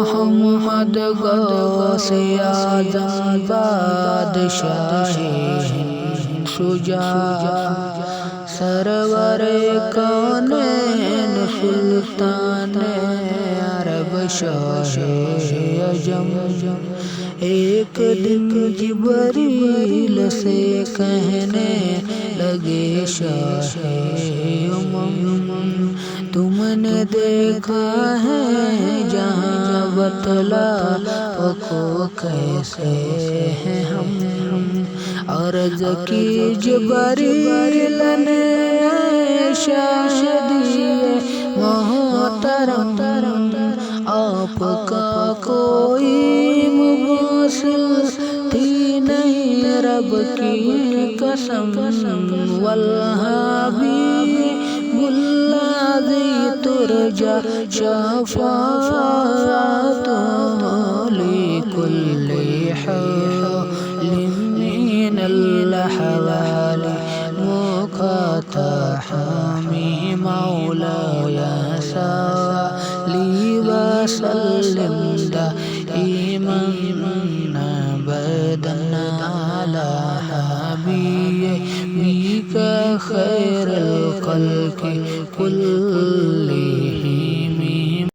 محمد غوث اعظم بادشاہ شجاع سرور کونین سلطان عرب شاہ عجم ایک دن جبریل سے کہنے لگے شاہ امم تم نے دیکھا ہے جہاں بتلا کو کیسے ہیں ہم عرض کی جبریل نے شاہ دیے محترم آپ کا کوئی مواصل تھی نہیں رب کی قسم والحبیب الذی ترجى شفاعته لكل حال من الأحوال مقتحم مولاي صلي وسلم دائما أبدا على حبيبك خير الخلق كل